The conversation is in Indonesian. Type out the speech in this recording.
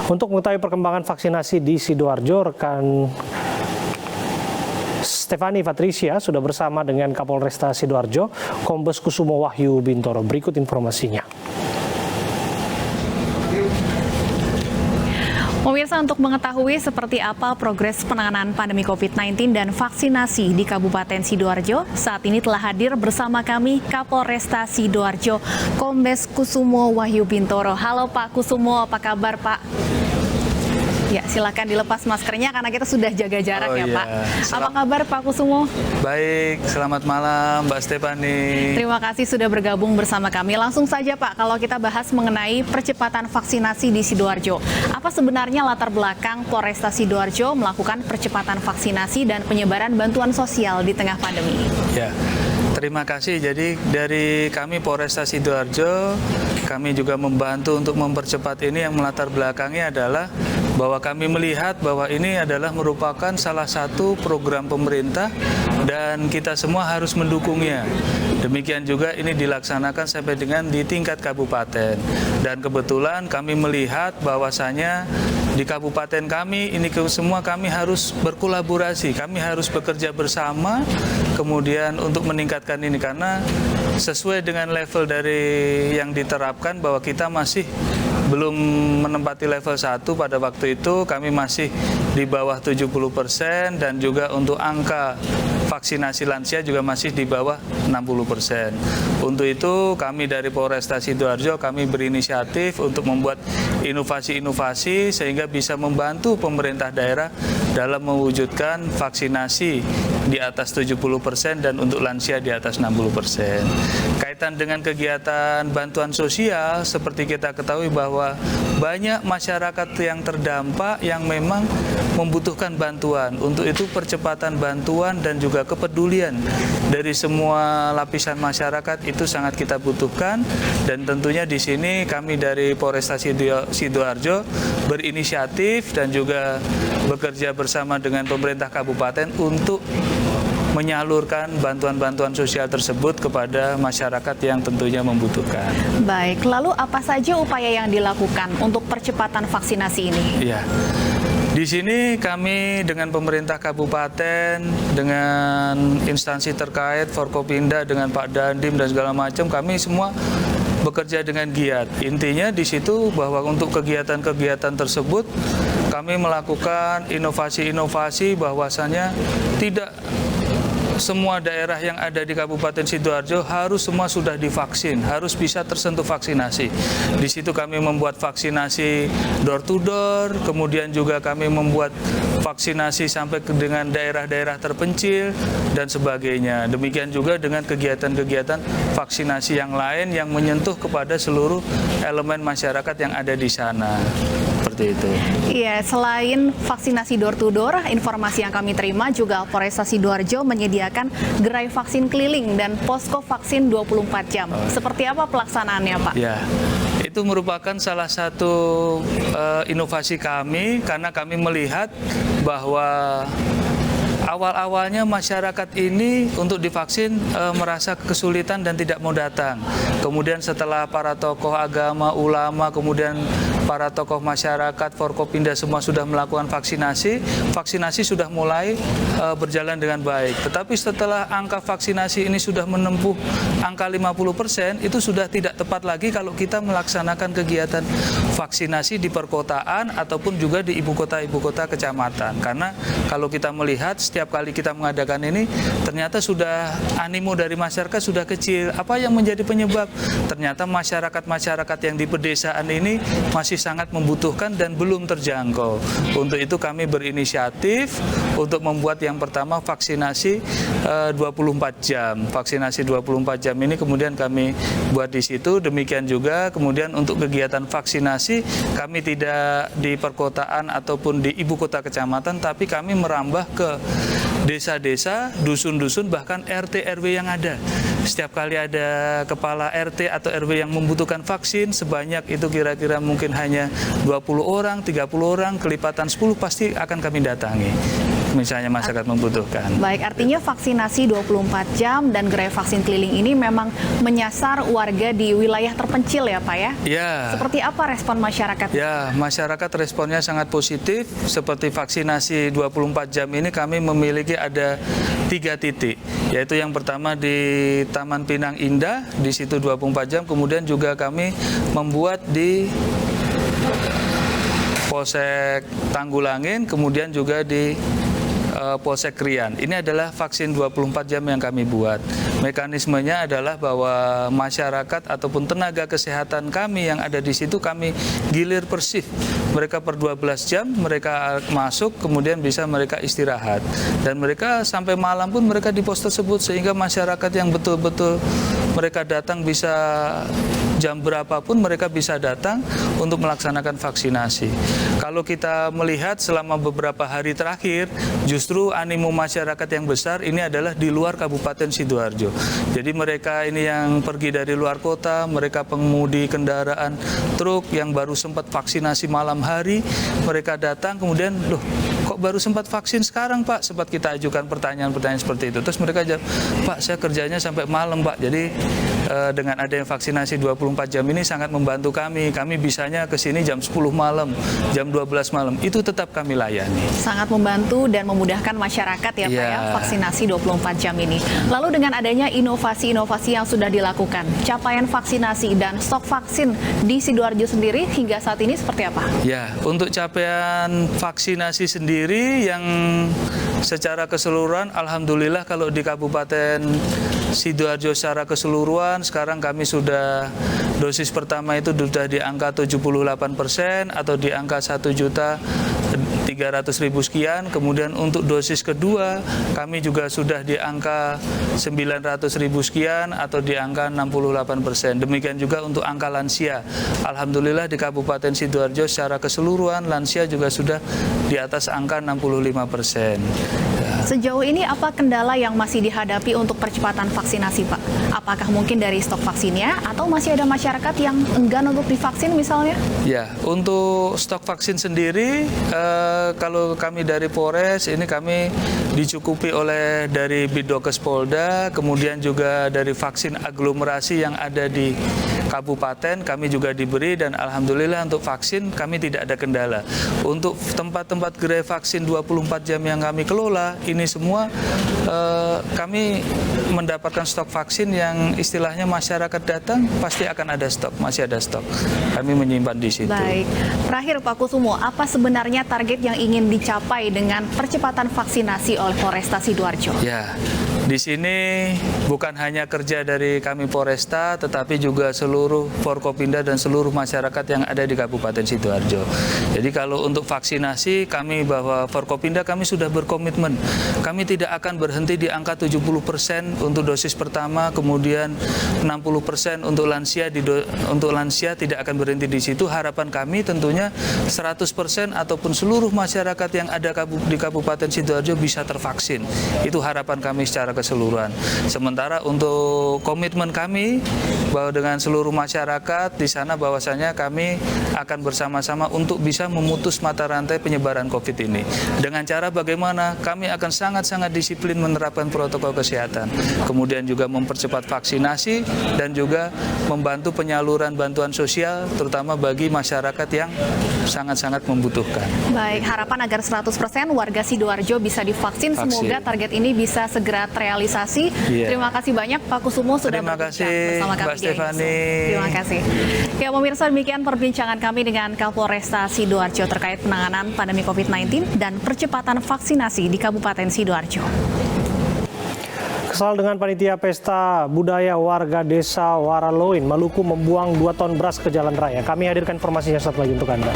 Untuk mengetahui perkembangan vaksinasi di Sidoarjo, rekan Stefani Patricia sudah bersama dengan Kapolresta Sidoarjo, Kombes Kusumo Wahyu Bintoro. Berikut informasinya. Pemirsa, untuk mengetahui seperti apa progres penanganan pandemi COVID-19 dan vaksinasi di Kabupaten Sidoarjo, saat ini telah hadir bersama kami Kapolresta Sidoarjo, Kombes Kusumo Wahyu Bintoro. Halo Pak Kusumo, apa kabar Pak? Ya, silakan dilepas maskernya karena kita sudah jaga jarak Pak. Apa kabar Pak Kusumo? Baik, selamat malam Mbak Stefani. Terima kasih sudah bergabung bersama kami. Langsung saja Pak, kalau kita bahas mengenai percepatan vaksinasi di Sidoarjo. Apa sebenarnya latar belakang Polresta Sidoarjo melakukan percepatan vaksinasi dan penyebaran bantuan sosial di tengah pandemi? Ya, terima kasih. Jadi dari kami Polresta Sidoarjo, kami juga membantu untuk mempercepat ini. Yang melatar belakangnya adalah bahwa kami melihat bahwa ini adalah merupakan salah satu program pemerintah dan kita semua harus mendukungnya. Demikian juga ini dilaksanakan sampai dengan di tingkat kabupaten. Dan kebetulan kami melihat bahwasanya di kabupaten kami ini semua kami harus berkolaborasi, kami harus bekerja bersama kemudian untuk meningkatkan ini, karena sesuai dengan level dari yang diterapkan bahwa kita masih belum menempati level 1 pada waktu itu, kami masih di bawah 70% dan juga untuk angka vaksinasi lansia juga masih di bawah 60%. Untuk itu kami dari Polresta Sidoarjo kami berinisiatif untuk membuat inovasi-inovasi sehingga bisa membantu pemerintah daerah dalam mewujudkan vaksinasi di atas 70% dan untuk lansia di atas 60%. Kaitan dengan kegiatan bantuan sosial, seperti kita ketahui bahwa banyak masyarakat yang terdampak yang memang membutuhkan bantuan. Untuk itu percepatan bantuan dan juga kepedulian dari semua lapisan masyarakat itu sangat kita butuhkan, dan tentunya di sini kami dari Polresta Sidoarjo berinisiatif dan juga bekerja bersama dengan pemerintah kabupaten untuk menyalurkan bantuan-bantuan sosial tersebut kepada masyarakat yang tentunya membutuhkan. Baik, lalu apa saja upaya yang dilakukan untuk percepatan vaksinasi ini? Iya. Di sini kami dengan pemerintah kabupaten, dengan instansi terkait, Forkopimda, dengan Pak Dandim dan segala macam, kami semua bekerja dengan giat. Intinya di situ bahwa untuk kegiatan-kegiatan tersebut kami melakukan inovasi-inovasi bahwasannya tidak semua daerah yang ada di Kabupaten Sidoarjo harus semua sudah divaksin, harus bisa tersentuh vaksinasi. Di situ kami membuat vaksinasi door to door, kemudian juga kami membuat vaksinasi sampai dengan daerah-daerah terpencil dan sebagainya. Demikian juga dengan kegiatan-kegiatan vaksinasi yang lain yang menyentuh kepada seluruh elemen masyarakat yang ada di sana. Seperti itu. Iya, selain vaksinasi door to door, informasi yang kami terima juga Polresta Sidoarjo menyediakan gerai vaksin keliling dan posko vaksin 24 jam. Seperti apa pelaksanaannya, Pak? Ya, itu merupakan salah satu inovasi kami karena kami melihat bahwa awal-awalnya masyarakat ini untuk divaksin merasa kesulitan dan tidak mau datang. Kemudian setelah para tokoh agama, ulama, kemudian para tokoh masyarakat, Forkopimda semua sudah melakukan vaksinasi, vaksinasi sudah mulai berjalan dengan baik. Tetapi setelah angka vaksinasi ini sudah menempuh angka 50%, itu sudah tidak tepat lagi kalau kita melaksanakan kegiatan vaksinasi di perkotaan ataupun juga di ibu kota kecamatan. Karena kalau kita melihat setiap kali kita mengadakan ini, ternyata sudah animo dari masyarakat sudah kecil. Apa yang menjadi penyebab? Ternyata masyarakat-masyarakat yang di pedesaan ini masih sangat membutuhkan dan belum terjangkau. Untuk itu kami berinisiatif untuk membuat yang pertama vaksinasi 24 jam. Vaksinasi 24 jam ini kemudian kami buat di situ. Demikian juga kemudian untuk kegiatan vaksinasi kami tidak di perkotaan ataupun di ibu kota kecamatan, tapi kami merambah ke desa-desa, dusun-dusun, bahkan RT RW yang ada. Setiap kali ada kepala RT atau RW yang membutuhkan vaksin, sebanyak itu kira-kira mungkin hanya 20 orang, 30 orang, kelipatan 10 pasti akan kami datangi. misalnya masyarakat membutuhkan. Baik, artinya vaksinasi 24 jam dan gerai vaksin keliling ini memang menyasar warga di wilayah terpencil ya Pak ya? Ya. Seperti apa respon masyarakat? Ya, masyarakat responnya sangat positif. Seperti vaksinasi 24 jam ini kami memiliki ada 3 titik. Yaitu yang pertama di Taman Pinang Indah, di situ 24 jam. Kemudian juga kami membuat di Polsek Tanggulangin, kemudian juga di Polsek Krian. Ini adalah vaksin 24 jam yang kami buat. Mekanismenya adalah bahwa masyarakat ataupun tenaga kesehatan kami yang ada di situ kami gilir per shift. Mereka per 12 jam mereka masuk, kemudian bisa mereka istirahat. Dan mereka sampai malam pun mereka di pos tersebut, sehingga masyarakat yang betul-betul mereka datang bisa jam berapapun mereka bisa datang untuk melaksanakan vaksinasi. Kalau kita melihat selama beberapa hari terakhir, justru animo masyarakat yang besar ini adalah di luar Kabupaten Sidoarjo. Jadi mereka ini yang pergi dari luar kota, mereka pengemudi kendaraan truk yang baru sempat vaksinasi malam hari, mereka datang kemudian, loh kok baru sempat vaksin sekarang Pak? Sempat kita ajukan pertanyaan-pertanyaan seperti itu. Terus mereka jawab, Pak saya kerjanya sampai malam Pak. Jadi dengan adanya vaksinasi 24 jam ini sangat membantu kami. Kami bisanya ke sini jam 10 malam, jam 12 malam. Itu tetap kami layani. Sangat membantu dan memudahkan masyarakat ya Pak ya, vaksinasi 24 jam ini. Lalu dengan adanya inovasi-inovasi yang sudah dilakukan, capaian vaksinasi dan stok vaksin di Sidoarjo sendiri hingga saat ini seperti apa? Ya, untuk capaian vaksinasi sendiri yang secara keseluruhan, alhamdulillah kalau di Kabupaten Sidoarjo secara keseluruhan, sekarang kami sudah dosis pertama itu sudah di angka 78% atau di angka 1.300.000 sekian. Kemudian untuk dosis kedua kami juga sudah di angka 900.000 sekian atau di angka 68%. Demikian juga untuk angka lansia. Alhamdulillah di Kabupaten Sidoarjo secara keseluruhan lansia juga sudah di atas angka 65%. Sejauh ini apa kendala yang masih dihadapi untuk percepatan vaksinasi Pak? Apakah mungkin dari stok vaksinnya atau masih ada masyarakat yang enggan untuk divaksin misalnya? Ya, untuk stok vaksin sendiri kalau kami dari Polres ini kami dicukupi oleh dari Bidokes Polda, kemudian juga dari vaksin aglomerasi yang ada di kabupaten kami juga diberi, dan alhamdulillah untuk vaksin kami tidak ada kendala. Untuk tempat-tempat gerai vaksin 24 jam yang kami kelola, ini semua kami mendapatkan stok vaksin yang istilahnya masyarakat datang pasti akan ada stok, masih ada stok. Kami menyimpan di situ. Baik, terakhir Pak Kusumo, apa sebenarnya target yang ingin dicapai dengan percepatan vaksinasi oleh Polresta Sidoarjo? Ya, di sini bukan hanya kerja dari kami Polresta, tetapi juga seluruh Forkopimda dan seluruh masyarakat yang ada di Kabupaten Sidoarjo. Jadi kalau untuk vaksinasi, kami bahwa Forkopimda kami sudah berkomitmen. Kami tidak akan berhenti di angka 70% untuk dosis pertama, kemudian 60% untuk lansia. Untuk lansia tidak akan berhenti di situ. Harapan kami tentunya 100% ataupun seluruh masyarakat yang ada di Kabupaten Sidoarjo bisa tervaksin. Itu harapan kami secara keseluruhan. Sementara untuk komitmen kami bahwa dengan seluruh masyarakat di sana bahwasanya kami akan bersama-sama untuk bisa memutus mata rantai penyebaran COVID ini. Dengan cara bagaimana? Kami akan sangat-sangat disiplin menerapkan protokol kesehatan. Kemudian juga mempercepat vaksinasi dan juga membantu penyaluran bantuan sosial terutama bagi masyarakat yang sangat-sangat membutuhkan. Baik, harapan agar 100% warga Sidoarjo bisa divaksin. Semoga target ini bisa segera terrealisasi. Terima kasih banyak Pak Kusumo sudah berbincang bersama kami. Mbak Stefani. Terima kasih. Ya pemirsa, demikian perbincangan kami dengan Kapolresta Sidoarjo terkait penanganan pandemi COVID-19 dan percepatan vaksinasi di Kabupaten Sidoarjo. Kesal dengan panitia pesta budaya warga desa Waraloin, Maluku membuang 2 ton beras ke jalan raya. Kami hadirkan informasinya satu lagi untuk Anda.